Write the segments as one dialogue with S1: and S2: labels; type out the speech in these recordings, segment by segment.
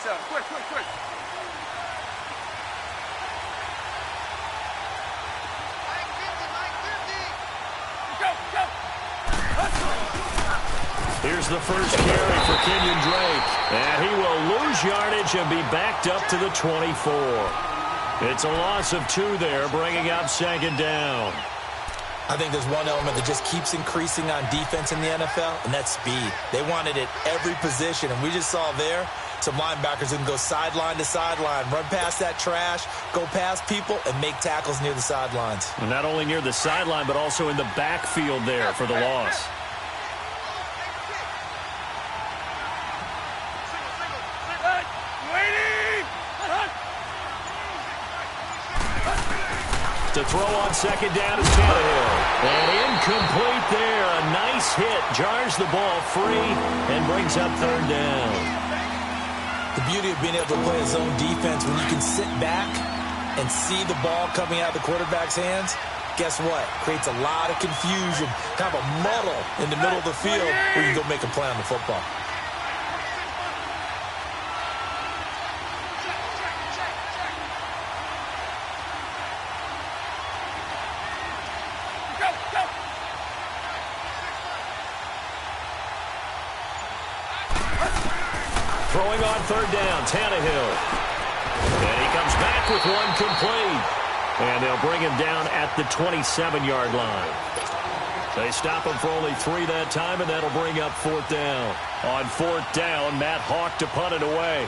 S1: up. Quick, quick, quick.
S2: Here's the first carry for Kenyon Drake. And he will lose yardage and be backed up to the 24. It's a loss of 2 there, bringing up second down.
S3: I think there's one element that just keeps increasing on defense in the NFL, and that's speed. They want it at every position, and we just saw there some linebackers who can go sideline to sideline, run past that trash, go past people, and make tackles near the sidelines.
S2: And not only near the sideline, but also in the backfield there for the loss. To throw on second down is Tannehill. And incomplete there. A nice hit. Jars the ball free and brings up third down.
S3: The beauty of being able to play a zone defense when you can sit back and see the ball coming out of the quarterback's hands, guess what? Creates a lot of confusion, kind of a muddle in the middle of the field where you can go make a play on the football.
S2: Throwing on third down, Tannehill. And he comes back with one complete. And they'll bring him down at the 27-yard line. They stop him for only 3 that time, and that'll bring up fourth down. On fourth down, Matt Hawk to punt it away.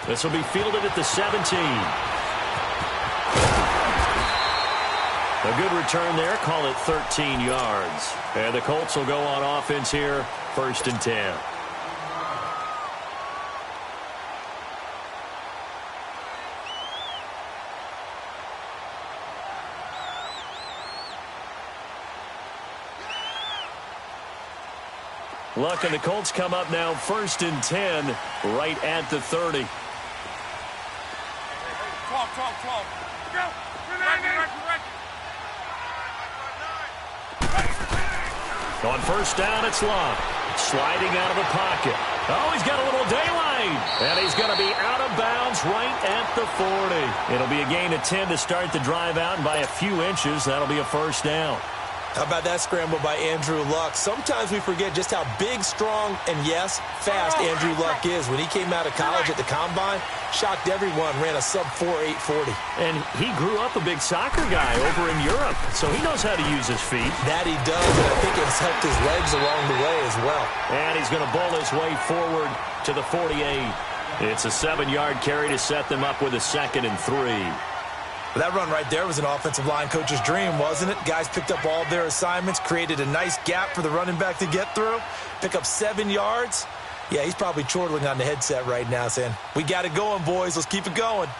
S2: This will be fielded at the 17. A good return there. Call it 13 yards. And the Colts will go on offense here, 1st and 10. Luck and the Colts come up now 1st and 10 right at the 30.
S1: 12. Go.
S2: On first down, it's Love. Sliding out of the pocket. Oh, he's got a little daylight. And he's going to be out of bounds right at the 40. It'll be a gain of 10 to start the drive out, and by a few inches, that'll be a first down.
S3: How about that scramble by Andrew Luck? Sometimes we forget just how big, strong, and, yes, fast Andrew Luck is. When he came out of college at the Combine, shocked everyone, ran a sub-4 840.
S2: And he grew up a big soccer guy over in Europe, so he knows how to use his feet.
S3: That he does, and I think it's helped his legs along the way as well.
S2: And he's going to bowl his way forward to the 48. It's a 7-yard carry to set them up with a 2nd and 3.
S3: That run right there was an offensive line coach's dream, wasn't it? Guys picked up all their assignments, created a nice gap for the running back to get through, pick up 7 yards. Yeah, he's probably chortling on the headset right now saying, we got it going, boys. Let's keep it going.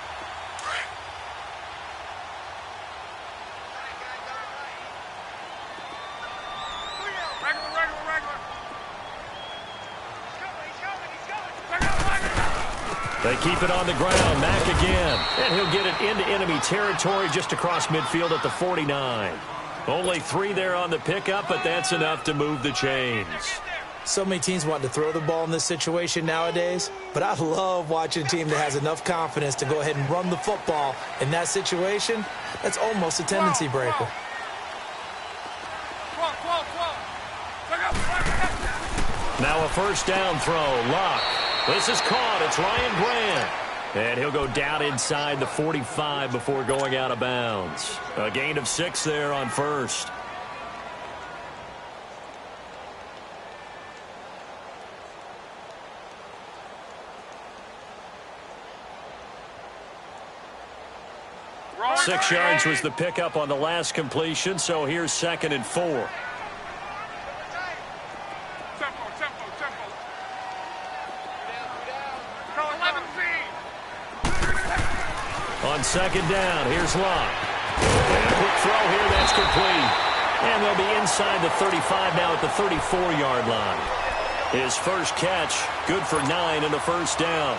S2: They keep it on the ground. Mack again. And he'll get it into enemy territory just across midfield at the 49. Only 3 there on the pickup, but that's enough to move the chains.
S3: So many teams want to throw the ball in this situation nowadays, but I love watching a team that has enough confidence to go ahead and run the football. In that situation, that's almost a tendency breaker.
S2: Now a first down throw. Luck. This is caught. It's Ryan Grant. And he'll go down inside the 45 before going out of bounds. A gain of 6 there on first.
S1: Wrong.
S2: 6 yards was the pickup on the last completion, so here's 2nd and 4. On second down, here's Locke. And a quick throw here, that's complete. And they'll be inside the 35 now at the 34-yard line. His first catch, good for 9 and a first down.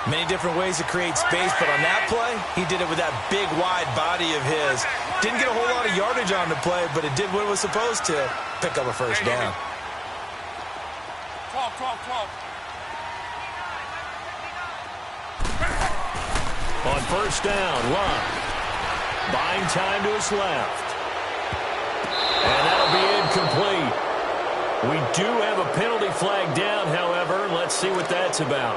S3: Many different ways to create space, but on that play, he did it with that big, wide body of his. Didn't get a whole lot of yardage on the play, but it did what it was supposed to. Pick up a first down.
S1: 12, 12, 12.
S2: On first down, Love. Buying time to his left. And that'll be incomplete. We do have a penalty flag down, however. Let's see what that's about.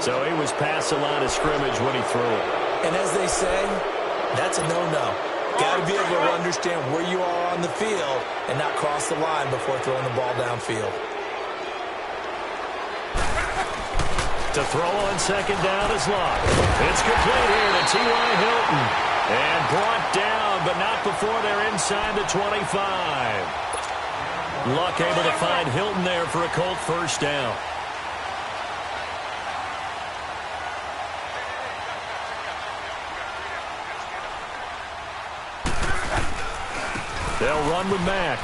S2: So he was past the line of scrimmage when he threw it.
S3: And as they say, that's a no-no. Got to be able to understand where you are on the field and not cross the line before throwing the ball downfield.
S2: To throw on second down is Luck. It's complete here to T.Y. Hilton. And brought down, but not before they're inside the 25. Luck able to find Hilton there for a Colt first down. They'll run with Mack.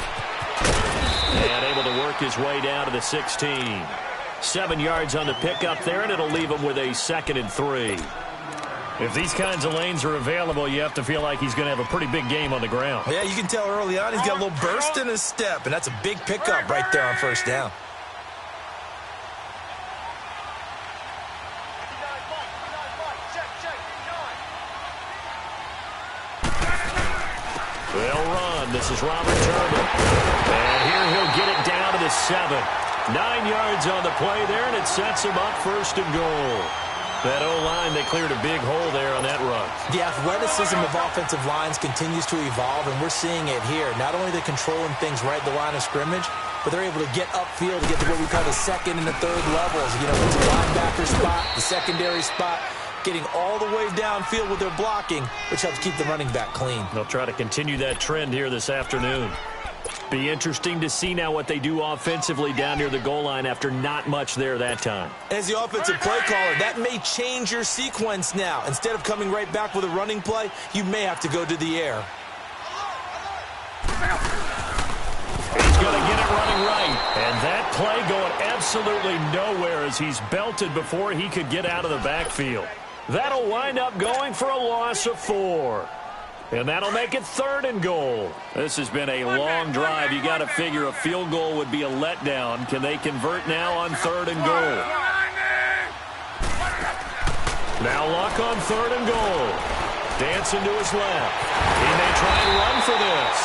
S2: And able to work his way down to the 16. 7 yards on the pickup there, and it'll leave him with a 2nd and 3. If these kinds of lanes are available, you have to feel like he's going to have a pretty big game on the ground.
S3: Yeah, you can tell early on he's got a little burst in his step, and that's a big pickup right there on first down.
S2: They'll run. This is Robert Turbin. And here he'll get it down to the 7. 9 yards on the play there, and it sets him up 1st and goal. That O-line, they cleared a big hole there on that run.
S3: The athleticism of offensive lines continues to evolve, and we're seeing it here. Not only are they controlling things right at the line of scrimmage, but they're able to get upfield to get to what we call the 2nd and the 3rd levels. You know, it's the linebacker spot, the secondary spot, getting all the way downfield with their blocking, which helps keep the running back clean.
S2: They'll try to continue that trend here this afternoon. Be interesting to see now what they do offensively down near the goal line after not much there that time.
S3: As the offensive play caller, that may change your sequence now. Instead of coming right back with a running play, you may have to go to the air.
S2: He's going to get it running right. And that play going absolutely nowhere as he's belted before he could get out of the backfield. That'll wind up going for a loss of 4. And that'll make it 3rd and goal. This has been a long drive. You got to figure a field goal would be a letdown. Can they convert now on 3rd and goal? Now Luck on 3rd and goal. Dancing to his left. He may try and run for this.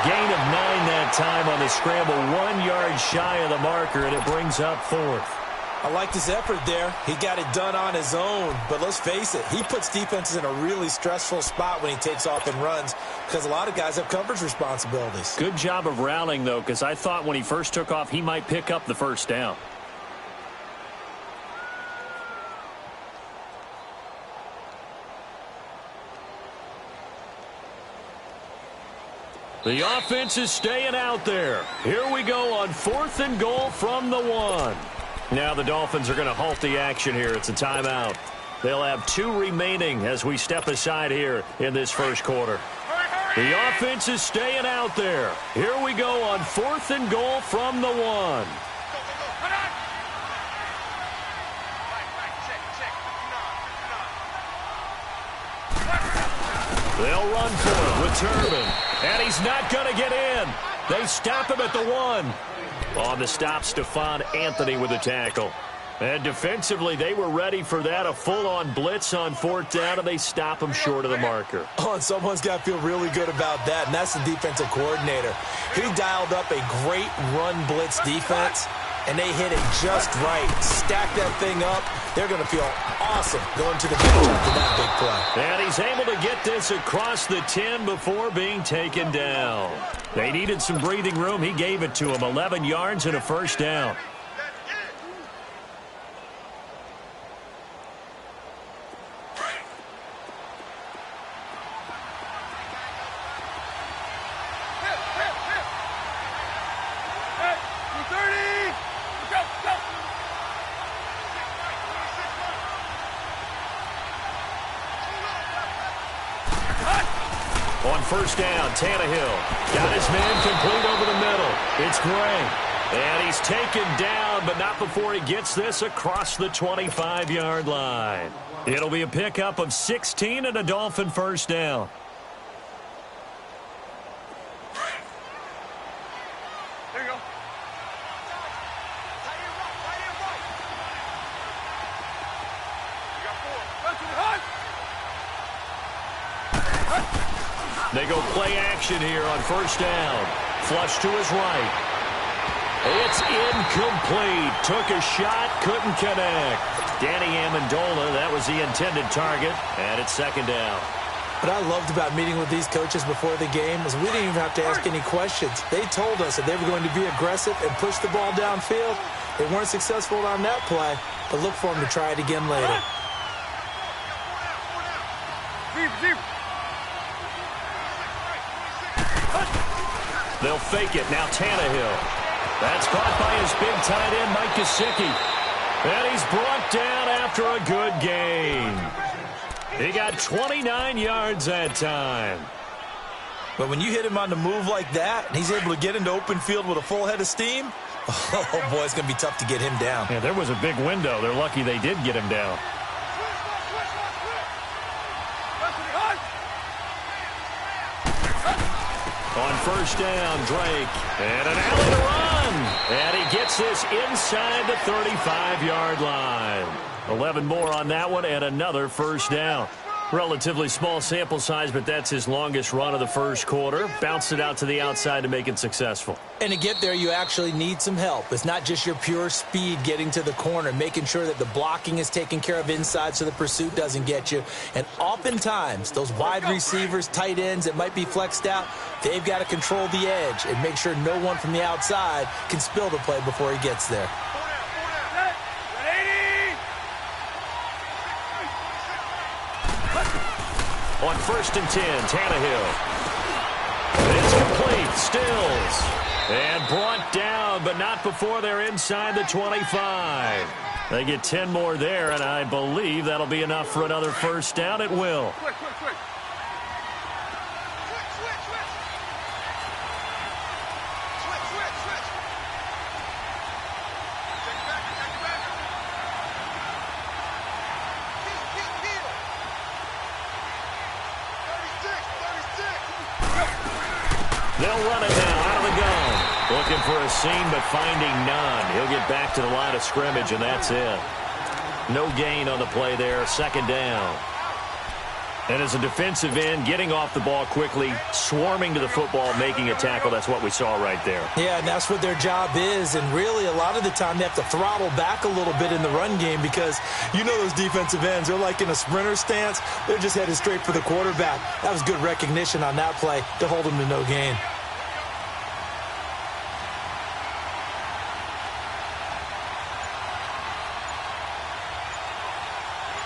S2: Gain of 9 that time on the scramble. 1 yard shy of the marker, and it brings up 4th.
S3: I liked his effort there. He got it done on his own. But let's face it, he puts defenses in a really stressful spot when he takes off and runs because a lot of guys have coverage responsibilities.
S2: Good job of rallying, though, because I thought when he first took off, he might pick up the first down. The offense is staying out there. Here we go on 4th and goal from the 1. Now the Dolphins are going to halt the action here. It's a timeout. They'll have 2 remaining as we step aside here in this first quarter. The offense is staying out there. Here we go on 4th and goal from the 1. They'll run for it with Turbin. And he's not going to get in. They stop him at the 1. On the stop, Stephon Anthony with a tackle. And defensively, they were ready for that, a full-on blitz on 4th down, and they stop him short of the marker.
S3: Oh, and someone's got to feel really good about that, and that's the defensive coordinator. He dialed up a great run blitz defense, and they hit it just right. Stack that thing up. They're going to feel awesome going to the bench after that big play.
S2: And he's able to get this across the 10 before being taken down. They needed some breathing room. He gave it to him. 11 yards and a first down. On first down, Tannehill got his man complete over the middle. It's Gray. And he's taken down, but not before he gets this across the 25-yard line. It'll be a pickup of 16 and a Dolphin first down.
S1: There you go. You got 4. Run to the hut.
S2: They go play action here on first down. Flush to his right. It's incomplete. Took a shot, couldn't connect. Danny Amendola, that was the intended target, and it's second down.
S3: What I loved about meeting with these coaches before the game is we didn't even have to ask any questions. They told us that they were going to be aggressive and push the ball downfield. They weren't successful on that play, but look for them to try it again later.
S2: They'll fake it. Now Tannehill. That's caught by his big tight end, Mike Gesicki. And he's brought down after a good gain. He got 29 yards that time.
S3: But when you hit him on the move like that, and he's able to get into open field with a full head of steam, oh, boy, it's going to be tough to get him down.
S2: Yeah, there was a big window. They're lucky they did get him down. On first down, Drake. And an alley to run. And he gets this inside the 35-yard line. 11 more on that one and another first down. Relatively small sample size, but that's his longest run of the first quarter. Bounced it out to the outside to make it successful.
S3: And to get there, you actually need some help. It's not just your pure speed getting to the corner, making sure that the blocking is taken care of inside so the pursuit doesn't get you. And oftentimes, those wide receivers, tight ends that might be flexed out, they've got to control the edge and make sure no one from the outside can spill the play before he gets there.
S2: On first and 10, Tannehill. It's complete. Stills. And brought down, but not before they're inside the 25. They get 10 more there, and I believe that'll be enough for another first down. It will.
S1: Quick.
S2: They'll run it now out of the gun. Looking for a seam, but finding none. He'll get back to the line of scrimmage, and that's it. No gain on the play there. Second down. And as a defensive end, getting off the ball quickly, swarming to the football, making a tackle, that's what we saw right there.
S3: Yeah, and that's what their job is. And really, a lot of the time, they have to throttle back a little bit in the run game because you know those defensive ends, they're like in a sprinter stance. They're just headed straight for the quarterback. That was good recognition on that play to hold them to no gain.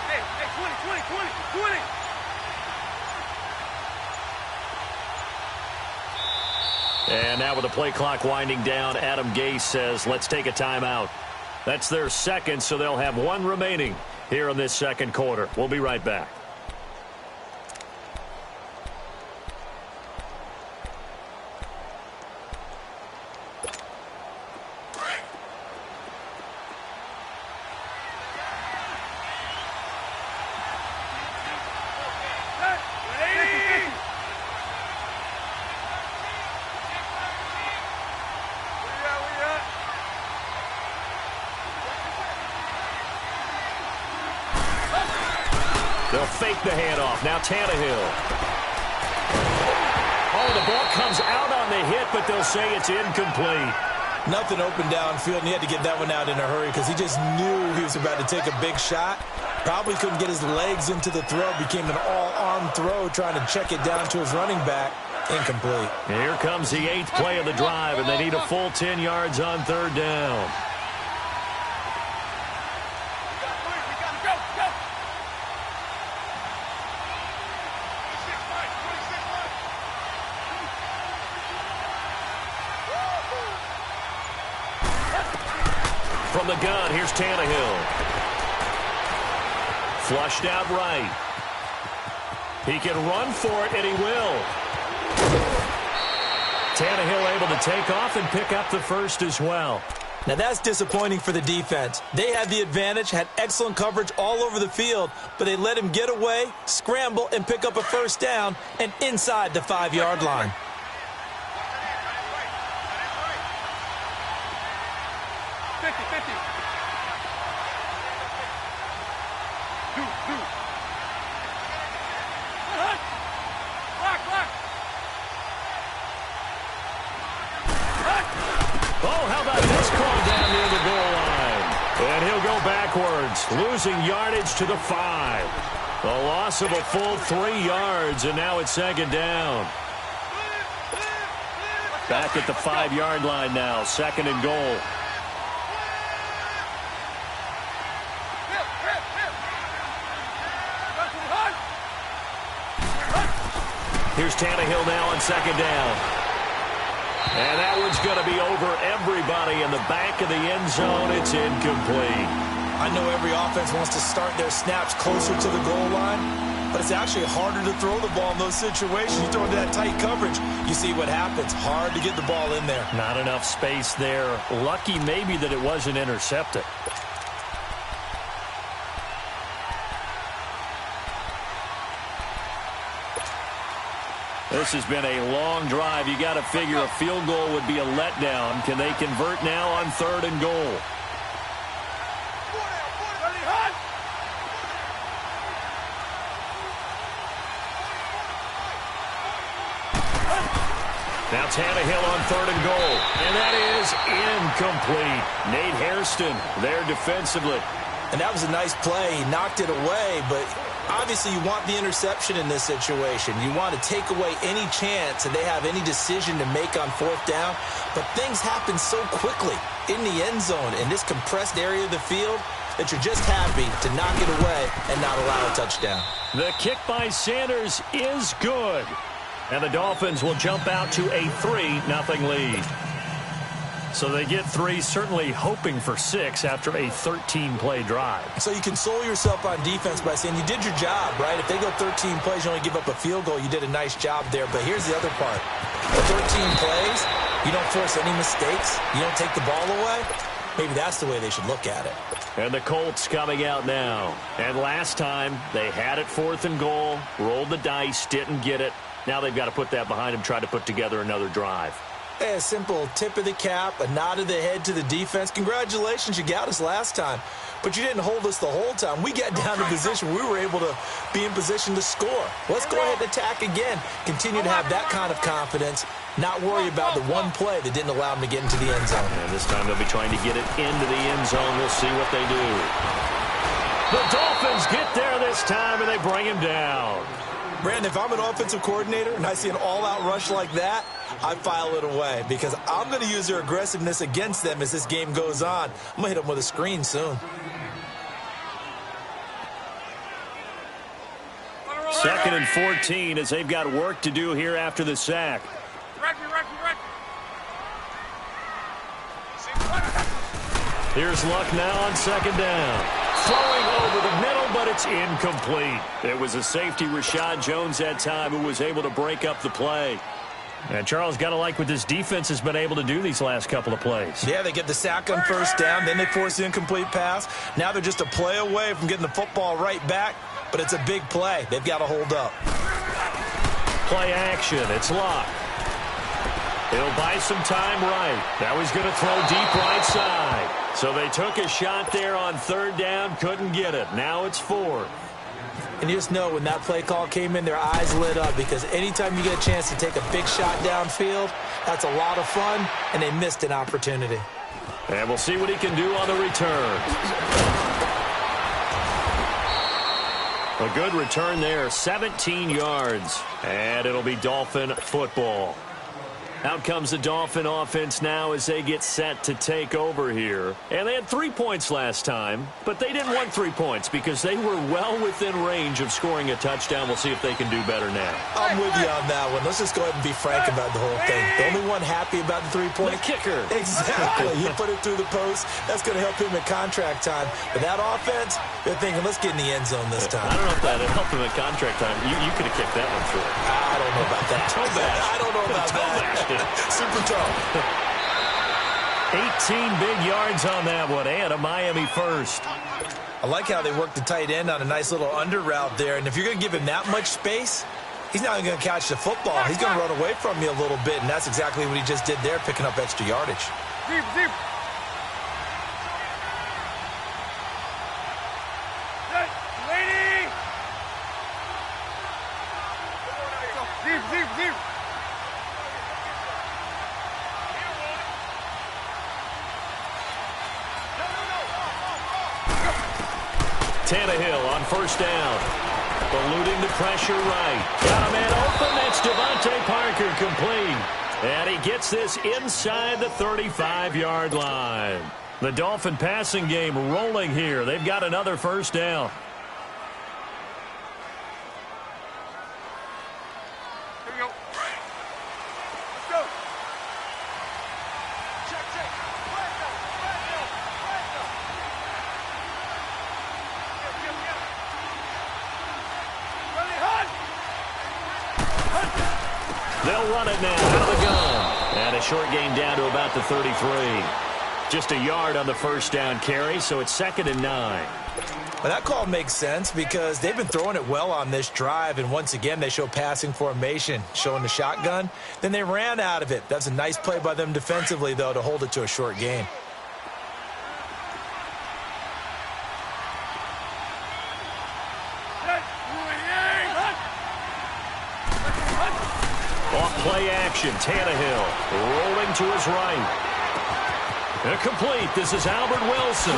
S1: Hey, 20.
S2: And now with the play clock winding down, Adam Gase says, let's take a timeout. That's their second, so they'll have one remaining here in this second quarter. We'll be right back. They'll fake the handoff. Now Tannehill. Oh, the ball comes out on the hit, but they'll say it's incomplete.
S3: Nothing open downfield, and he had to get that one out in a hurry because he just knew he was about to take a big shot. Probably couldn't get his legs into the throw. Became an all-arm throw trying to check it down to his running back. Incomplete.
S2: And here comes the 8th play of the drive, and they need a full 10 yards on third down. From the gun, here's Tannehill. Flushed out right. He can run for it, and he will. Tannehill able to take off and pick up the first as well.
S3: Now that's disappointing for the defense. They had the advantage, had excellent coverage all over the field, but they let him get away, scramble, and pick up a first down and inside the 5-yard line.
S2: Losing yardage to the 5. The loss of a full 3 yards, and now it's second down. Back at the 5-yard line now, second and goal. Here's Tannehill now on second down. And that one's going to be over everybody in the back of the end zone. It's incomplete.
S3: I know every offense wants to start their snaps closer to the goal line, but it's actually harder to throw the ball in those situations. You throw into that tight coverage, you see what happens. Hard to get the ball in there.
S2: Not enough space there. Lucky maybe that it wasn't intercepted. This has been a long drive. You got to figure a field goal would be a letdown. Can they convert now on third and goal? Now Tannehill on third and goal. And that is incomplete. Nate Hairston there defensively.
S3: And that was a nice play. He knocked it away, but obviously you want the interception in this situation. You want to take away any chance that they have any decision to make on fourth down. But things happen so quickly in the end zone in this compressed area of the field that you're just happy to knock it away and not allow a touchdown.
S2: The kick by Sanders is good. And the Dolphins will jump out to a 3-0 lead. So they get 3, certainly hoping for 6 after a 13-play drive.
S3: So you console yourself on defense by saying you did your job, right? If they go 13 plays, you only give up a field goal, you did a nice job there. But here's the other part. 13 plays, you don't force any mistakes, you don't take the ball away. Maybe that's the way they should look at it.
S2: And the Colts coming out now. And last time, they had it 4th and goal, rolled the dice, didn't get it. Now they've got to put that behind them, try to put together another drive.
S3: Hey, a simple tip of the cap, a nod of the head to the defense. Congratulations, you got us last time. But you didn't hold us the whole time. We got down to position. We were able to be in position to score. Let's go ahead and attack again. Continue to have that kind of confidence. Not worry about the one play that didn't allow them to get into the end zone.
S2: And this time they'll be trying to get it into the end zone. We'll see what they do. The Dolphins get there this time, and they bring him down.
S3: Brandon, if I'm an offensive coordinator and I see an all-out rush like that, I file it away because I'm going to use their aggressiveness against them as this game goes on. I'm going to hit them with a screen soon.
S2: Second and 14 as they've got work to do here after the sack. Here's Luck now on second down. Throwing over the middle, but it's incomplete. It was a safety, Rashad Jones, that time, who was able to break up the play. And Charles, got to like what this defense has been able to do these last couple of plays.
S3: Yeah, they get the sack on first down, then they force the incomplete pass. Now they're just a play away from getting the football right back, but it's a big play. They've got to hold up.
S2: Play action. It's Luck. He'll buy some time right. Now he's going to throw deep right side. So they took a shot there on third down, couldn't get it. Now it's 4th.
S3: And you just know when that play call came in, their eyes lit up because anytime you get a chance to take a big shot downfield, that's a lot of fun, and they missed an opportunity.
S2: And we'll see what he can do on the return. A good return there, 17 yards. And it'll be Dolphin football. Out comes the Dolphin offense now as they get set to take over here. And they had 3 points last time, but they didn't want 3 points because they were well within range of scoring a touchdown. We'll see if they can do better now.
S3: I'm with you on that one. Let's just go ahead and be frank about the whole thing. The only one happy about the 3-point.
S2: The kicker.
S3: Exactly. He put it through the post. That's going to help him at contract time. But that offense, they're thinking, let's get in the end zone this time.
S2: I don't know if that helped him at contract time. You could have kicked that one through.
S3: I don't know about that.
S2: Toe bash.
S3: I don't know about that. Super tough.
S2: 18 big yards on that one, and a Miami first.
S3: I like how they work the tight end on a nice little under route there. And if you're going to give him that much space, he's not going to catch the football. He's going to run away from you a little bit, and that's exactly what he just did there, picking up extra yardage.
S1: Deep, deep. Lady. Deep, deep, deep.
S2: Tannehill on first down. Eluding the pressure right. Got a man open. That's Devontae Parker complete. And he gets this inside the 35-yard line. The Dolphin passing game rolling here. They've got another first down.
S1: Here we go. Let's go. Check, check. Flag down, flag down, flag down. Ready, hunt!
S2: They'll run it now out of the gun. And a short gain down to about the 33. Just a yard on the first down carry, so it's 2nd and 9.
S3: Well, that call makes sense because they've been throwing it well on this drive, and once again they show passing formation, showing the shotgun. Then they ran out of it. That's a nice play by them defensively, though, to hold it to a short gain.
S2: Off play action, Tannehill rolling to his right. Complete. This is Albert Wilson.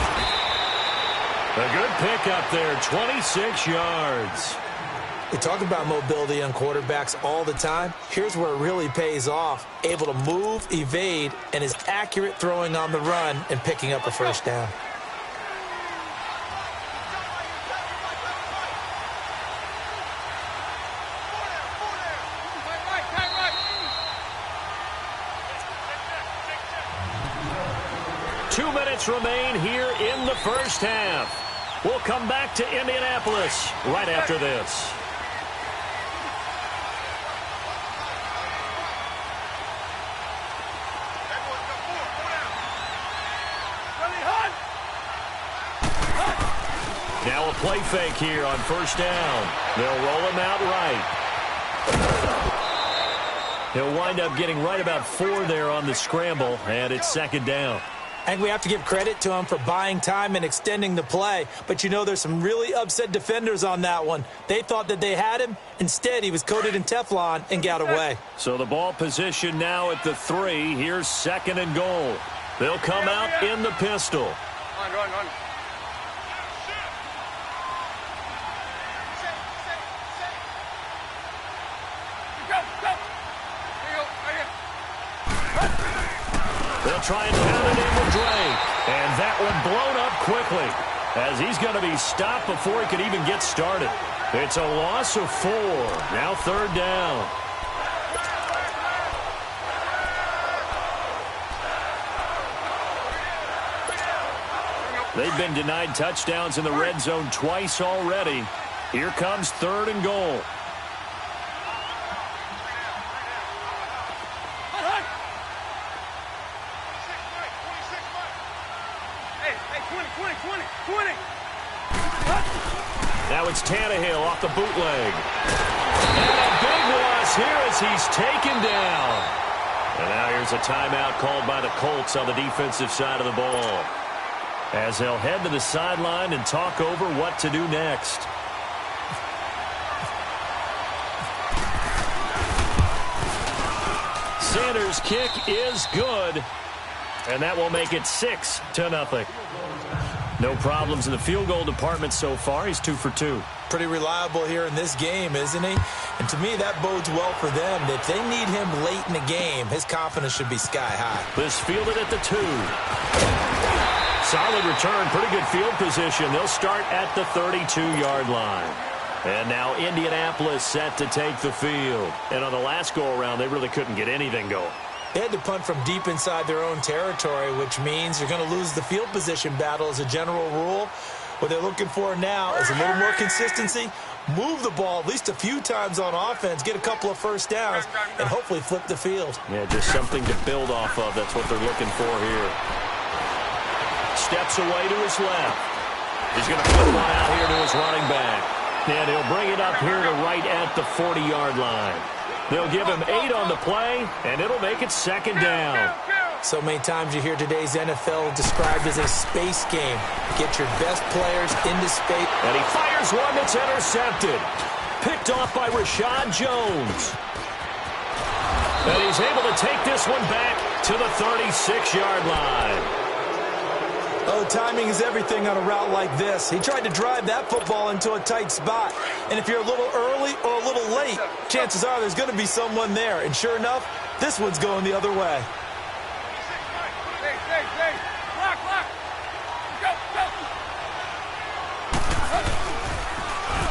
S2: A good pickup there, 26 yards.
S3: We talk about mobility on quarterbacks all the time. Here's where it really pays off. Able to move, evade, and is accurate throwing on the run and picking up a first down.
S2: Remain here in the first half. We'll come back to Indianapolis right after this. Now a play fake here on first down. They'll roll him out right. He'll wind up getting right about 4 there on the scramble, and it's 2nd down.
S3: And we have to give credit to him for buying time and extending the play. But, you know, there's some really upset defenders on that one. They thought that they had him. Instead, he was coated in Teflon and got away.
S2: So the ball position now at the 3. Here's 2nd and goal. They'll come out in the pistol.
S1: Run.
S2: They'll try and pound it in with Drake. And that one blown up quickly as he's going to be stopped before he could even get started. It's a loss of 4. Now 3rd down. They've been denied touchdowns in the red zone twice already. Here comes 3rd and goal. Now it's Tannehill off the bootleg. And a big loss here as he's taken down. And now here's a timeout called by the Colts on the defensive side of the ball, as they'll head to the sideline and talk over what to do next. Sanders' kick is good, and that will make it 6-0. No problems in the field goal department so far. He's 2 for 2.
S3: Pretty reliable here in this game, isn't he? And to me, that bodes well for them. If they need him late in the game, his confidence should be sky high.
S2: This fielded at the 2. Solid return, pretty good field position. They'll start at the 32-yard line. And now Indianapolis set to take the field. And on the last go-around, they really couldn't get anything going.
S3: They had to punt from deep inside their own territory, which means you're going to lose the field position battle as a general rule. What they're looking for now is a little more consistency move the ball at least a few times on offense, get a couple of first downs, and hopefully flip the field.
S2: Yeah, just something to build off of. That's what they're looking for here. Steps away to his left. He's going to put one out here to his running back. And he'll bring it up here to right at the 40-yard line. They'll give him 8 on the play, and it'll make it second down.
S3: So many times you hear today's NFL described as a space game. Get your best players into space.
S2: And he fires one that's intercepted. Picked off by Rashad Jones. And he's able to take this one back to the 36-yard line.
S3: Oh, timing is everything on a route like this. He tried to drive that football into a tight spot. And if you're a little early or a little late, chances are there's going to be someone there. And sure enough, this one's going the other way.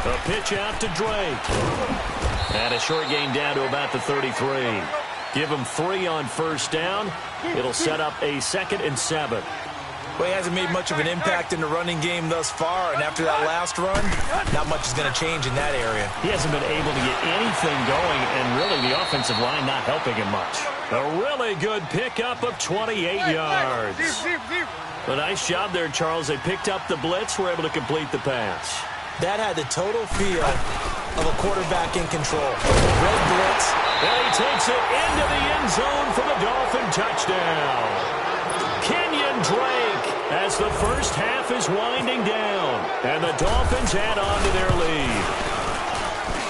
S2: A pitch out to Drake. And a short gain down to about the 33. Give him 3 on first down. It'll set up a 2nd and 7.
S3: Well, he hasn't made much of an impact in the running game thus far, and after that last run, not much is going to change in that area.
S2: He hasn't been able to get anything going, and really the offensive line not helping him much. A really good pickup of 28 yards. A nice job there, Charles. They picked up the blitz, were able to complete the pass.
S3: That had the total feel of a quarterback in control. Red blitz.
S2: And he takes it into the end zone for the Dolphin touchdown. Kenyon Drake as the first half is winding down. And the Dolphins add on to their lead.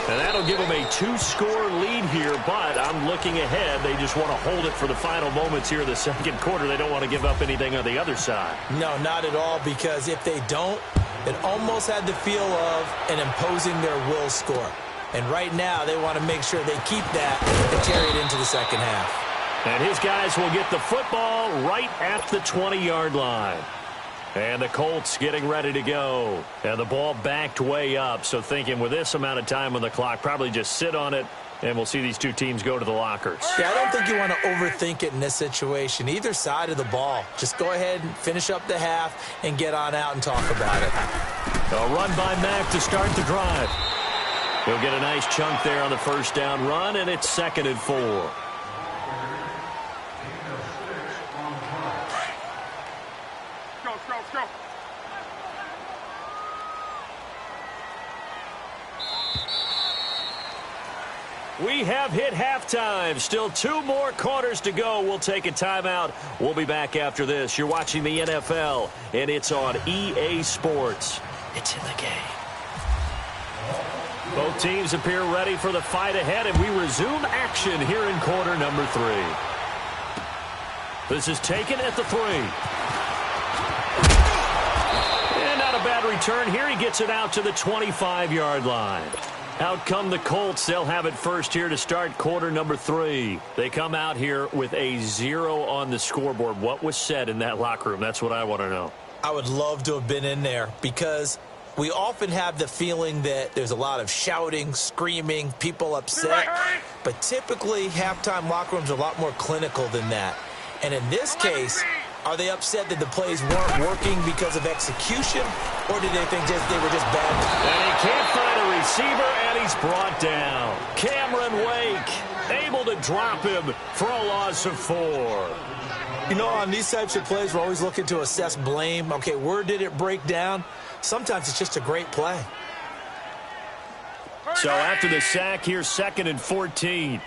S2: And that'll give them a 2-score lead here, but I'm looking ahead. They just want to hold it for the final moments here in the second quarter. They don't want to give up anything on the other side.
S3: No, not at all, because if they don't, it almost had the feel of an imposing their will score. And right now, they want to make sure they keep that and carry it into the second half.
S2: And his guys will get the football right at the 20-yard line. And the Colts getting ready to go. And the ball backed way up. So thinking with this amount of time on the clock, probably just sit on it, and we'll see these two teams go to the lockers.
S3: Yeah, I don't think you want to overthink it in this situation. Either side of the ball. Just go ahead and finish up the half and get on out and talk about it.
S2: A run by Mack to start the drive. He'll get a nice chunk there on the first down run, and it's 2nd and 4.
S1: Go.
S2: We have hit halftime. Still 2 more quarters to go. We'll take a timeout. We'll be back after this. You're watching the NFL, and it's on EA Sports. It's in the game. Both teams appear ready for the fight ahead, and we resume action here in quarter number 3. This is taken at the 3. And not a bad return here. He gets it out to the 25-yard line. Out come the Colts. They'll have it first here to start quarter number 3. They come out here with a 0 on the scoreboard. What was said in that locker room? That's what I want to know.
S3: I would love to have been in there because we often have the feeling that there's a lot of shouting, screaming, people upset. But typically, halftime locker rooms are a lot more clinical than that. And in this case, are they upset that the plays weren't working because of execution, or did they think they were just bad?
S2: And he can't find a receiver, and he's brought down. Cameron Wake able to drop him for a loss of 4.
S3: You know, on these types of plays, we're always looking to assess blame. Okay, where did it break down? Sometimes it's just a great play.
S2: So after the sack, here's 2nd and 14.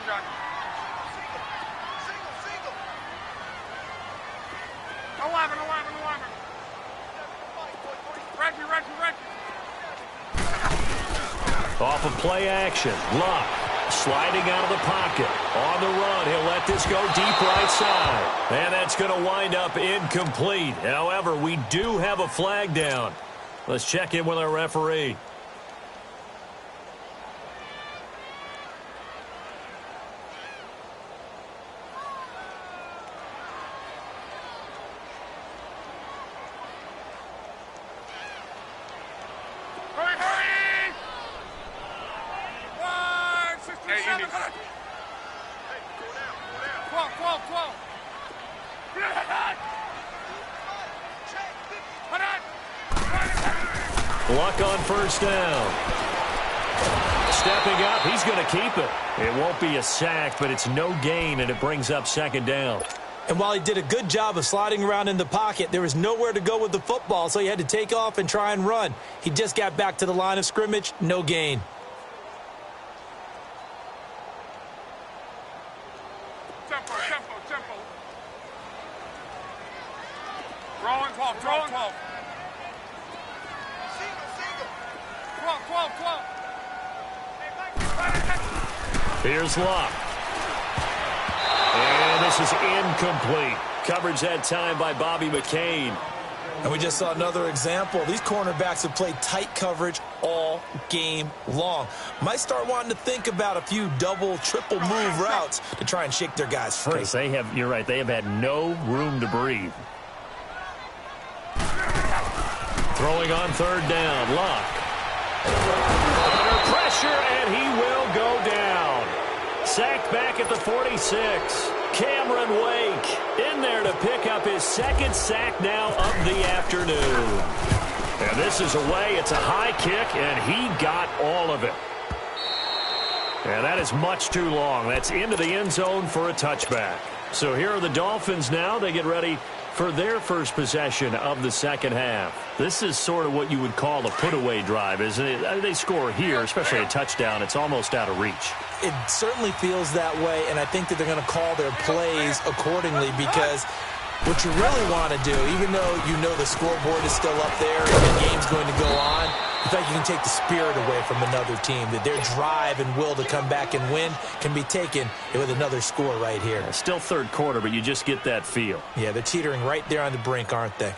S1: Gun. 11. Reggie.
S2: Off of play action. Luck sliding out of the pocket. On the run, he'll let this go deep right side. And that's going to wind up incomplete. However, we do have a flag down. Let's check in with our referee. Luck on first down. Stepping up, he's going to keep it. It won't be a sack, but it's no gain, and it brings up second down.
S3: And while he did a good job of sliding around in the pocket, there was nowhere to go with the football, so he had to take off and try and run. He just got back to the line of scrimmage, no gain.
S1: Tempo. Throwing 12. 12.
S2: Here's Luck. And this is incomplete. Coverage that time by Bobby McCain.
S3: And we just saw another example. These cornerbacks have played tight coverage all game long. Might start wanting to think about a few double, triple move routes to try and shake their guys free.
S2: You're right, they have had no room to breathe. Throwing on third down, Luck. Under pressure, and he will go down. Sacked back at the 46. Cameron Wake in there to pick up his second sack now of the afternoon. And this is away. It's a high kick, and he got all of it. And that is much too long. That's into the end zone for a touchback. So here are the Dolphins now. They get ready for their first possession of the second half. This is sort of what you would call a put-away drive, isn't it? They score here, especially a touchdown. It's almost out of reach.
S3: It certainly feels that way, and I think that they're going to call their plays accordingly because what you really want to do, even though you know the scoreboard is still up there and the game's going to go on, in fact, you can take the spirit away from another team, that their drive and will to come back and win can be taken with another score right here.
S2: Still third quarter, but you just get that feel.
S3: Yeah, they're teetering right there on the brink, aren't they?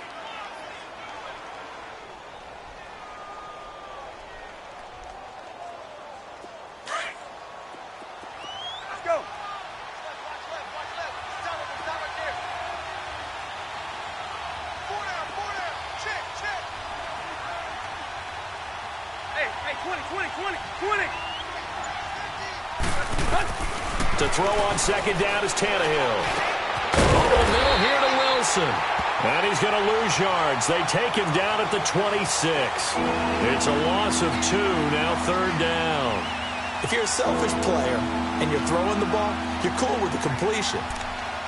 S2: To throw on second down is Tannehill. Over the middle here to Wilson. And he's going to lose yards. They take him down at the 26. It's a loss of 2, now third down.
S3: If you're a selfish player and you're throwing the ball, you're cool with the completion.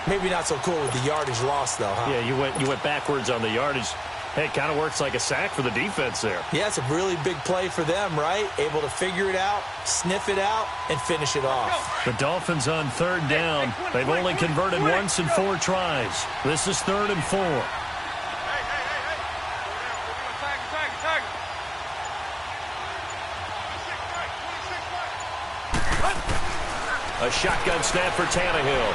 S3: Maybe not so cool with the yardage loss, though, huh?
S2: Yeah, you went backwards on the yardage. Hey, it kind of works like a sack for the defense there.
S3: Yeah, it's a really big play for them, right? Able to figure it out, sniff it out, and finish it off.
S2: The Dolphins on third down. They've only converted once in 4 tries. This is 3rd and 4. A shotgun snap for Tannehill.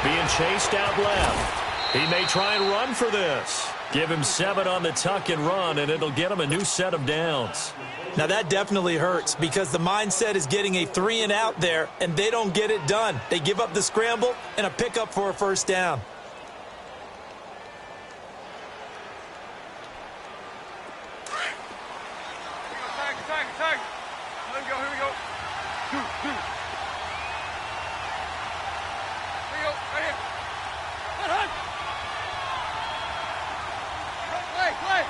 S2: Being chased out left. He may try and run for this. Give him 7 on the tuck and run, and it'll get him a new set of downs.
S3: Now, that definitely hurts because the mindset is getting a 3 and out there, and they don't get it done. They give up the scramble and a pickup for a first down.
S1: Tag. Here we go. Here we go, right here. Hunt. Play.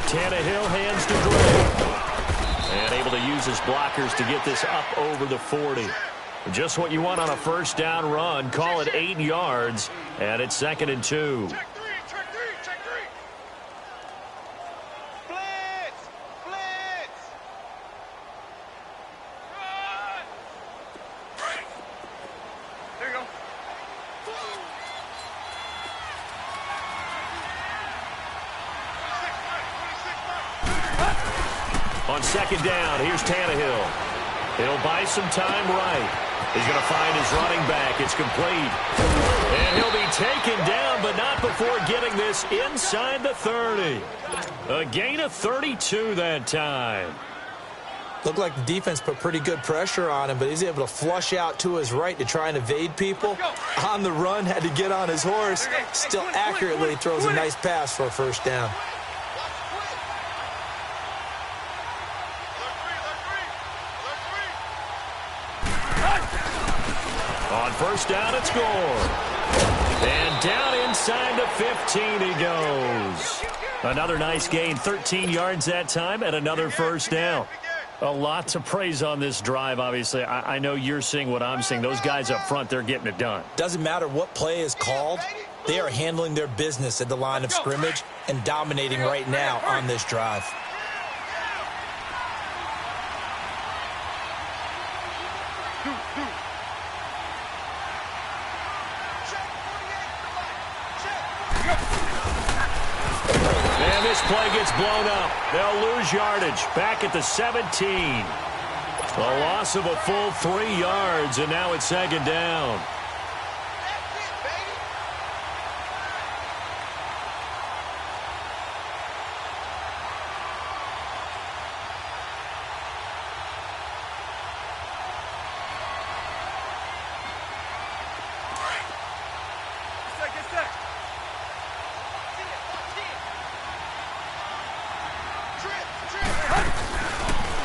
S2: Tannehill hands to Gray. And able to use his blockers to get this up over the 40. Just what you want on a first down run. Call it 8 yards, and it's 2nd and 2.
S1: Check three. Blitz. Run. There you go.
S2: On second down, here's Tannehill. He'll buy some time right. He's going to find his running back. It's complete. And he'll be taken down, but not before getting this inside the 30. A gain of 32 that time.
S3: Looked like the defense put pretty good pressure on him, but he's able to flush out to his right to try and evade people. On the run, had to get on his horse. Still accurately throws a nice pass for a first down.
S2: On first down, it's score. And down inside the 15 he goes. Another nice gain, 13 yards that time, and another first down. A lot to praise on this drive, obviously. I know you're seeing what I'm seeing. Those guys up front, they're getting it done.
S3: Doesn't matter what play is called. They are handling their business at the line of scrimmage and dominating right now on this drive.
S2: And this play gets blown up. They'll lose yardage back at the 17. A loss of a full 3 yards, and now it's second down.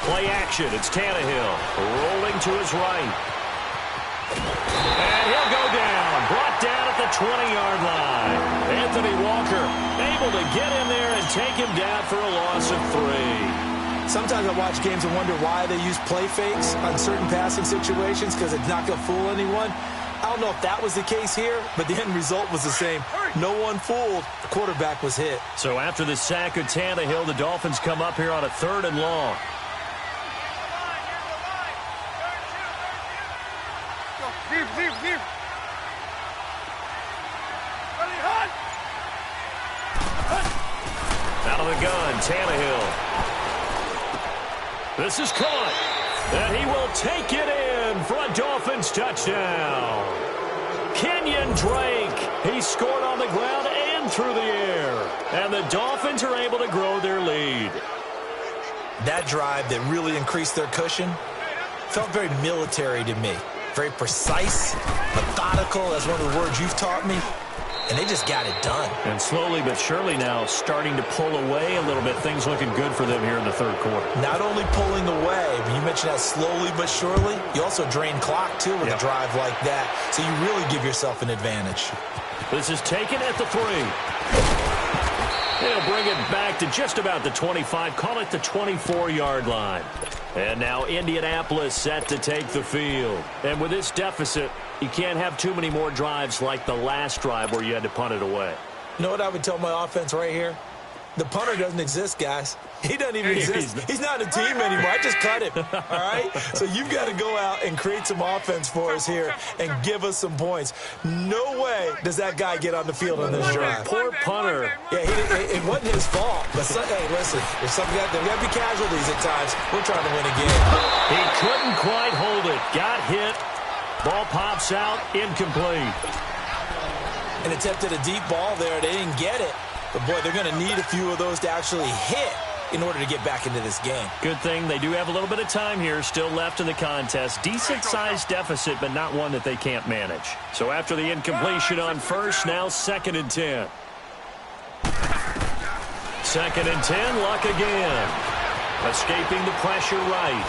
S2: Play action. It's Tannehill rolling to his right. And he'll go down. Brought down at the 20-yard line. Anthony Walker able to get in there and take him down for a loss of 3.
S3: Sometimes I watch games and wonder why they use play fakes on certain passing situations because it's not going to fool anyone. I don't know if that was the case here, but the end result was the same. No one fooled. The quarterback was hit.
S2: So after the sack of Tannehill, the Dolphins come up here on a 3rd and long. Out of the gun, Tannehill. This is caught. And he will take it in for a Dolphins touchdown. Kenyon Drake. He scored on the ground and through the air. And the Dolphins are able to grow their lead.
S3: That drive that really increased their cushion felt very military to me. Very precise, methodical. That's one of the words you've taught me. And they just got it done.
S2: And slowly but surely now starting to pull away a little bit. Things looking good for them here in the 3rd quarter.
S3: Not only pulling away, but you mentioned that slowly but surely. You also drain clock, too, with a drive like that. So you really give yourself an advantage.
S2: This is taken at the 3. They'll bring it back to just about the 25. Call it the 24-yard line. And now Indianapolis set to take the field. And with this deficit, you can't have too many more drives like the last drive where you had to punt it away.
S3: You know what I would tell my offense right here? The punter doesn't exist, guys. He doesn't even exist. He's not a team anymore. I just cut him, all right? So you've got to go out and create some offense for us here and give us some points. No way does that guy get on the field on this drive.
S2: Poor punter.
S3: Yeah, it wasn't his fault. But, hey, listen, there's got to be casualties at times. We're trying to win again.
S2: He couldn't quite hold it. Got hit. Ball pops out. Incomplete.
S3: An attempt at a deep ball there. They didn't get it. But, boy, they're going to need a few of those to actually hit in order to get back into this game.
S2: Good thing they do have a little bit of time here still left in the contest. Decent-sized deficit, but not one that they can't manage. So after the incompletion on first, now 2nd and 10. 2nd and 10, Luck again. Escaping the pressure right.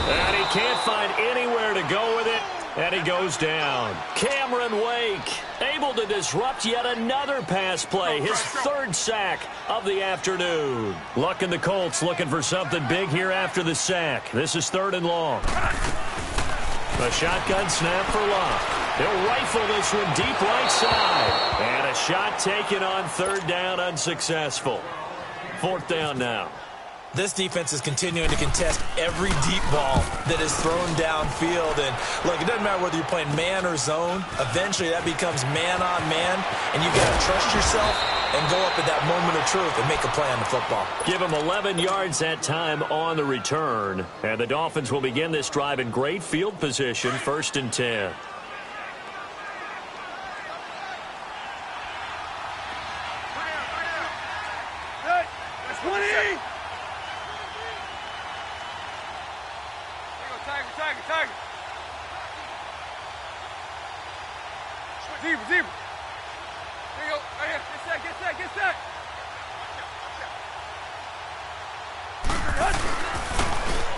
S2: And he can't find anywhere to go with it. And he goes down. Cameron Wake able to disrupt yet another pass play. His 3rd sack of the afternoon. Luck and the Colts looking for something big here after the sack. This is 3rd and long. A shotgun snap for Luck. He'll rifle this one deep right side. And a shot taken on 3rd down, unsuccessful. 4th down now.
S3: This defense is continuing to contest every deep ball that is thrown downfield. And, look, it doesn't matter whether you're playing man or zone. Eventually, that becomes man-on-man, and you've got to trust yourself and go up at that moment of truth and make a play on the football.
S2: Give him 11 yards that time on the return. And the Dolphins will begin this drive in great field position, 1st and 10.
S1: Deep. There you go. Right here. Get set.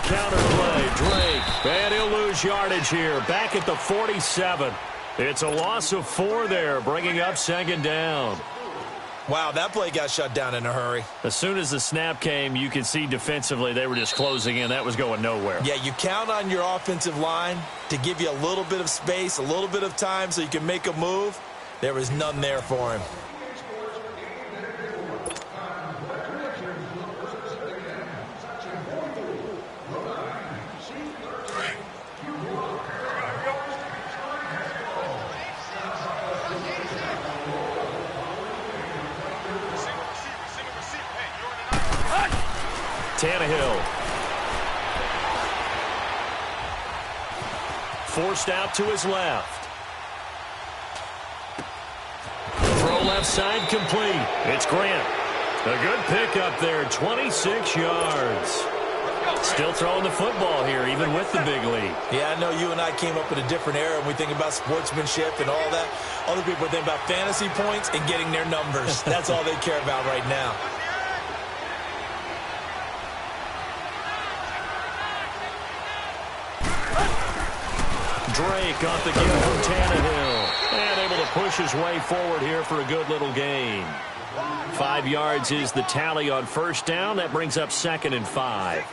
S2: Counter play, Drake. And he'll lose yardage here. Back at the 47. It's a loss of 4 there, bringing up second down.
S3: Wow, that play got shut down in a hurry.
S2: As soon as the snap came, you could see defensively they were just closing in. That was going nowhere.
S3: Yeah, you count on your offensive line to give you a little bit of space, a little bit of time so you can make a move. There was none there for him.
S2: Tannehill. Forced out to his left. Throw left side complete. It's Grant. A good pickup there, 26 yards. Still throwing the football here, even with the big lead.
S3: Yeah, I know you and I came up in a different era when we think about sportsmanship and all that. Other people think about fantasy points and getting their numbers. That's all they care about right now.
S2: Drake off the give from Tannehill. And able to push his way forward here for a good little gain. 5 yards is the tally on first down. That brings up 2nd and 5.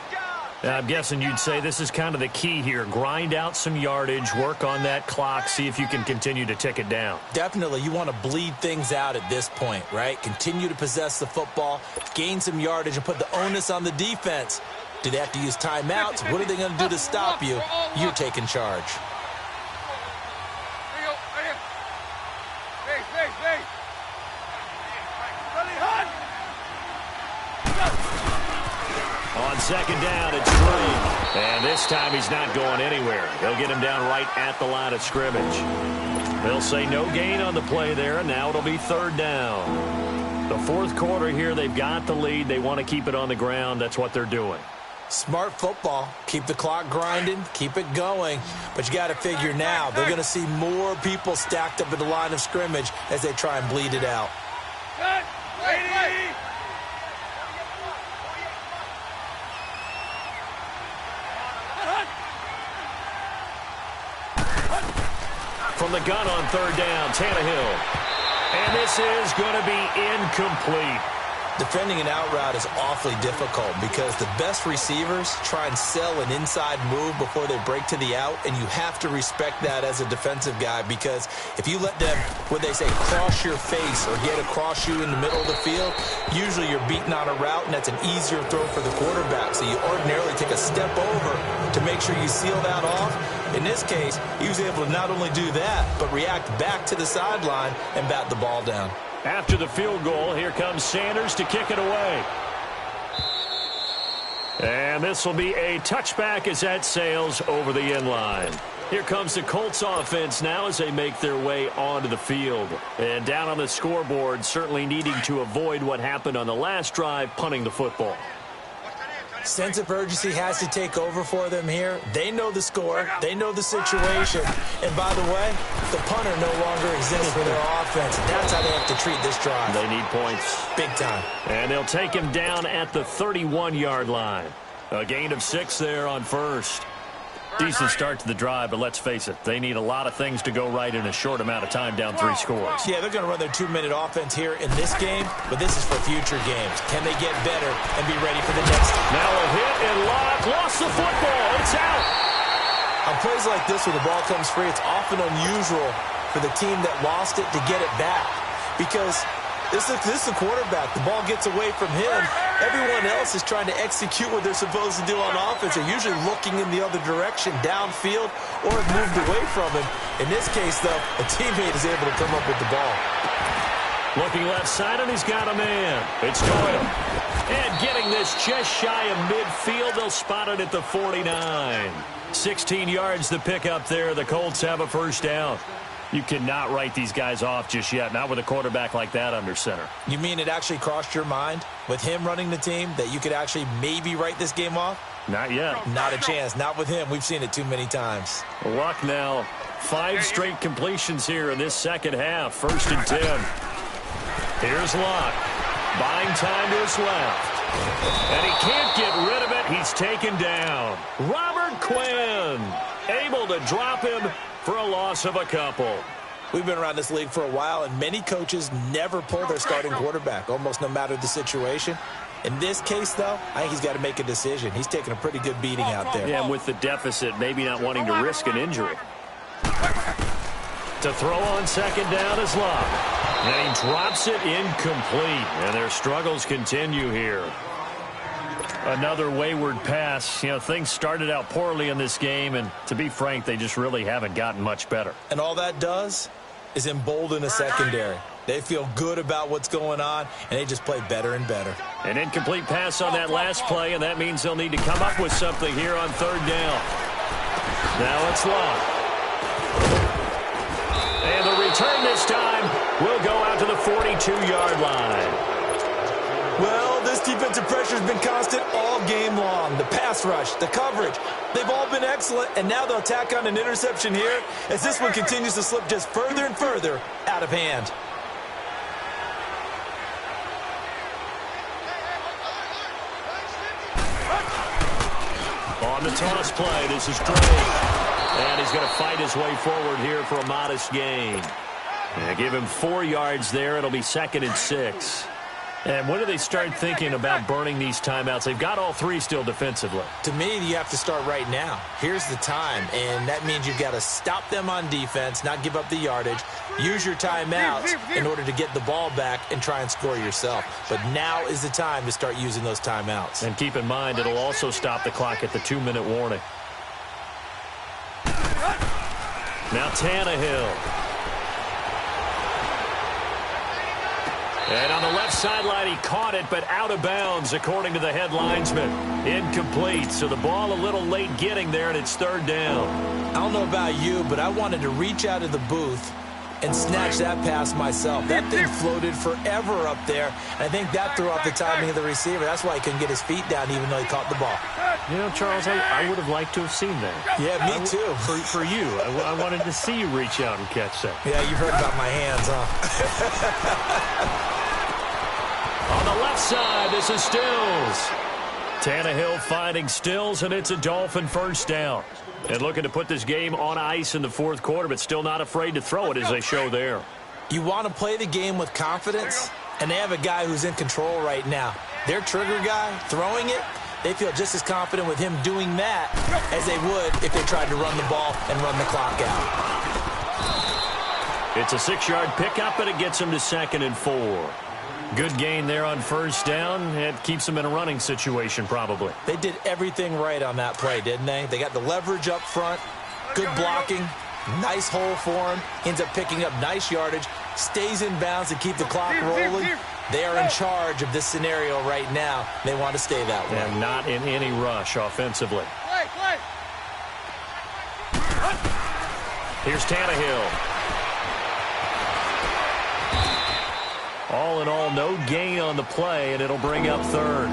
S2: Now, I'm guessing you'd say this is kind of the key here. Grind out some yardage, work on that clock, see if you can continue to tick it down.
S3: Definitely. You want to bleed things out at this point, right? Continue to possess the football, gain some yardage, and put the onus on the defense. Do they have to use timeouts? What are they going to do to stop you? You're taking charge.
S2: On second down, it's Drake. And this time he's not going anywhere. They'll get him down right at the line of scrimmage. They'll say no gain on the play there, and now it'll be 3rd down. The 4th quarter here, they've got the lead. They want to keep it on the ground. That's what they're doing.
S3: Smart football. Keep the clock grinding. Keep it going. But you got to figure now, they're going to see more people stacked up at the line of scrimmage as they try and bleed it out.
S2: From the gun on 3rd down, Tannehill. And this is going to be incomplete.
S3: Defending an out route is awfully difficult because the best receivers try and sell an inside move before they break to the out, and you have to respect that as a defensive guy because if you let them, what they say, cross your face or get across you in the middle of the field, usually you're beating on a route, and that's an easier throw for the quarterback. So you ordinarily take a step over to make sure you seal that off. In this case, he was able to not only do that, but react back to the sideline and bat the ball down.
S2: After the field goal, here comes Sanders to kick it away. And this will be a touchback as that sails over the end line. Here comes the Colts offense now as they make their way onto the field. And down on the scoreboard, certainly needing to avoid what happened on the last drive, punting the football.
S3: Sense of urgency has to take over for them here. They know the score. They know the situation. And by the way, the punter no longer exists for their offense. That's how they have to treat this drive.
S2: They need points.
S3: Big time.
S2: And they'll take him down at the 31-yard line. A gain of 6 there on first. Decent start to the drive, but let's face it, they need a lot of things to go right in a short amount of time, down 3 scores.
S3: Yeah, they're going to run their 2-minute offense here in this game, but this is for future games. Can they get better and be ready for the next?
S2: Now a hit and lock, lost the football, it's out.
S3: On plays like this where the ball comes free, it's often unusual for the team that lost it to get it back because this is the quarterback. The ball gets away from him. Everyone else is trying to execute what they're supposed to do on offense. They're usually looking in the other direction, downfield, or have moved away from him. In this case, though, a teammate is able to come up with the ball.
S2: Looking left side, and he's got a man. It's Doyle. And getting this just shy of midfield, they'll spot it at the 49. 16 yards the pickup there. The Colts have a first down. You cannot write these guys off just yet, not with a quarterback like that under center.
S3: You mean it actually crossed your mind with him running the team that you could actually maybe write this game off?
S2: Not yet.
S3: Not a chance. Not with him. We've seen it too many times.
S2: Luck now. 5 straight completions here in this second half. 1st and 10. Here's Luck. Buying time to his left. And he can't get rid of it. He's taken down. Robert Quinn able to drop him for a loss of a couple.
S3: We've been around this league for a while, and many coaches never pull their starting quarterback, almost no matter the situation. In this case, though, I think he's got to make a decision. He's taking a pretty good beating out there.
S2: Yeah, and with the deficit, maybe not wanting to risk an injury. To throw on second down is Love. And he drops it incomplete. And their struggles continue here. Another wayward pass. You know, things started out poorly in this game, and to be frank, they just really haven't gotten much better.
S3: And all that does is embolden a secondary. They feel good about what's going on, and they just play better and better.
S2: An incomplete pass on that last play, and that means they'll need to come up with something here on third down. Now it's Love. And the return this time will go out to the 42-yard line.
S3: Well, this defensive pressure has been constant all game long. The pass rush, the coverage, they've all been excellent, and now they'll tack on an interception here as this one continues to slip just further and further out of hand.
S2: On the toss play, this is Drake. And he's going to fight his way forward here for a modest gain. And give him 4 yards there. It'll be 2nd and 6. And when do they start thinking about burning these timeouts? They've got all 3 still defensively.
S3: To me, you have to start right now. Here's the time, and that means you've got to stop them on defense, not give up the yardage, use your timeouts in order to get the ball back and try and score yourself. But now is the time to start using those timeouts.
S2: And keep in mind, it'll also stop the clock at the 2-minute warning. Now Tannehill. And on the left sideline, he caught it, but out of bounds, according to the head linesman. Incomplete, so the ball a little late getting there, and it's third down.
S3: I don't know about you, but I wanted to reach out of the booth and snatch that pass myself. That thing floated forever up there, and I think that threw off the timing of the receiver. That's why he couldn't get his feet down even though he caught the ball.
S2: You know, Charles, I would have liked to have seen that.
S3: Yeah, me too.
S2: For you. I wanted to see you reach out and catch that.
S3: Yeah, you've heard about my hands, huh?
S2: On the left side, this is Stills. Tannehill finding Stills, and it's a Dolphin first down. And looking to put this game on ice in the fourth quarter, but still not afraid to throw it as they show there.
S3: You want to play the game with confidence, and they have a guy who's in control right now. Their trigger guy, throwing it, they feel just as confident with him doing that as they would if they tried to run the ball and run the clock out.
S2: It's a 6-yard pickup, and it gets him to 2nd and 4. Good gain there on first down. It keeps them in a running situation, probably.
S3: They did everything right on that play, didn't they? They got the leverage up front, good blocking, nice hole for him. Ends up picking up nice yardage, stays in bounds to keep the clock rolling. They are in charge of this scenario right now. They want to stay that way.
S2: And not in any rush offensively. Here's Tannehill. All in all, no gain on the play, and it'll bring up third.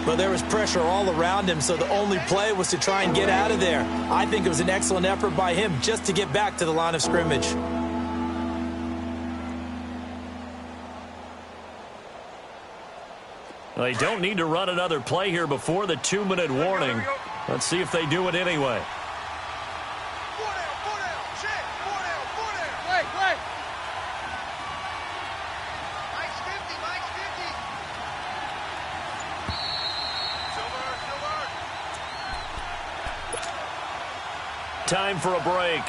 S3: Well, there was pressure all around him, so the only play was to try and get out of there. I think it was an excellent effort by him just to get back to the line of scrimmage.
S2: They don't need to run another play here before the 2-minute warning. Let's see if they do it anyway. Time for a break.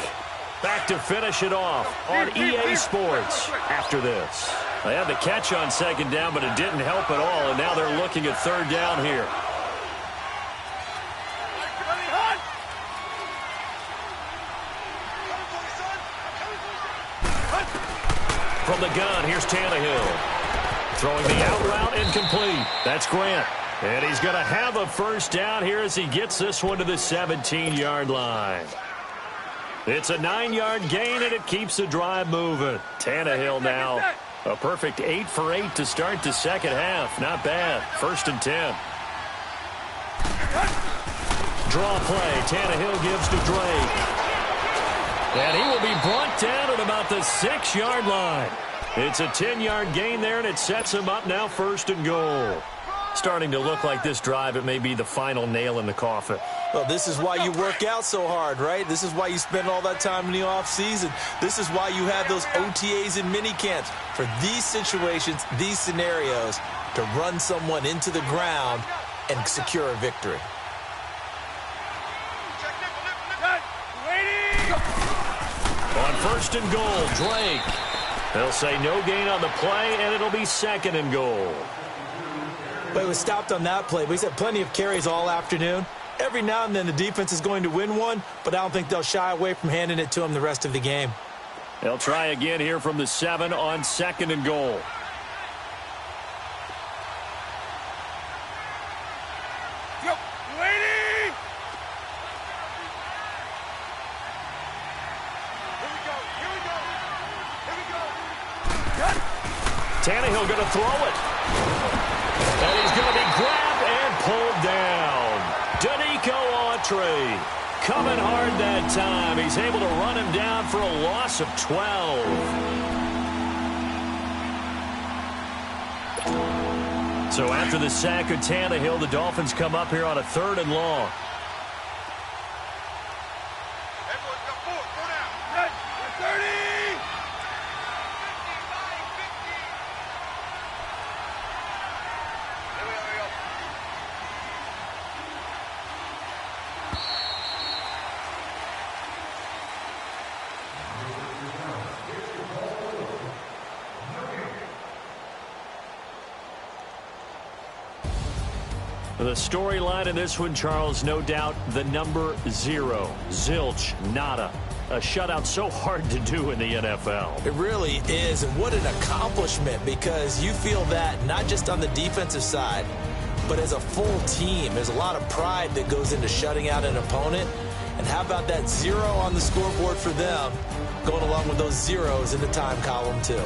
S2: Back to finish it off on EA Sports after this. They had the catch on second down, but it didn't help at all, and now they're looking at third down here. From the gun, here's Tannehill. Throwing the out route, incomplete. That's Grant. And he's going to have a first down here as he gets this one to the 17-yard line. It's a 9-yard gain, and it keeps the drive moving. Tannehill now a perfect 8 for 8 to start the second half. Not bad. 1st and 10. Draw play. Tannehill gives to Drake. And he will be brought down at about the 6-yard line. It's a 10-yard gain there, and it sets him up now 1st and goal. Starting to look like this drive, it may be the final nail in the coffin.
S3: Well, this is why you work out so hard, right? This is why you spend all that time in the offseason. This is why you have those OTAs and mini camps for these situations, these scenarios, to run someone into the ground and secure a victory.
S2: On first and goal, Drake. They'll say no gain on the play, and it'll be second and goal.
S3: But it was stopped on that play. But he's had plenty of carries all afternoon. Every now and then the defense is going to win one, but I don't think they'll shy away from handing it to him the rest of the game.
S2: They'll try again here from the 7 on second and goal.
S1: Yo, lady! Here we go.
S2: Tannehill going to throw it. And he's going to be grabbed and pulled down. Coming hard that time. He's able to run him down for a loss of 12. So after the sack of Tannehill, the Dolphins come up here on a 3rd and long.
S1: Everyone's got 4. Go down. 30.
S2: The storyline in this one, Charles, no doubt the number 0. Zilch, nada. A shutout so hard to do in the NFL.
S3: It really is, and what an accomplishment, because you feel that not just on the defensive side, but as a full team. There's a lot of pride that goes into shutting out an opponent. And how about that 0 on the scoreboard for them, going along with those zeros in the time column too.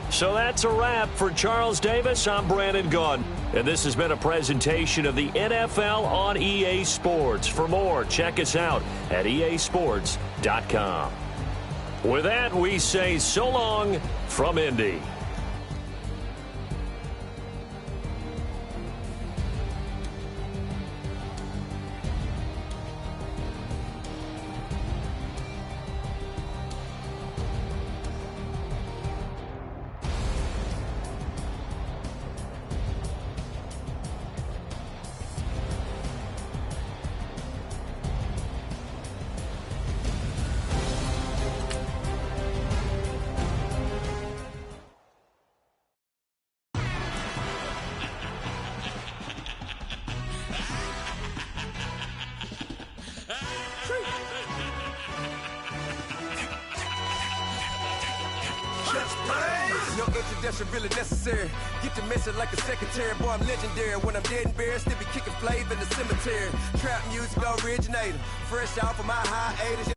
S2: So that's a wrap for Charles Davis. I'm Brandon Gunn. And this has been a presentation of the NFL on EA Sports. For more, check us out at easports.com. With that, we say so long from Indy.
S1: No introduction really necessary. Get to messing like a secretary. Boy, I'm legendary. When I'm dead and buried, still be kicking flavor in the cemetery. Trap music originator. Fresh off of my hiatus.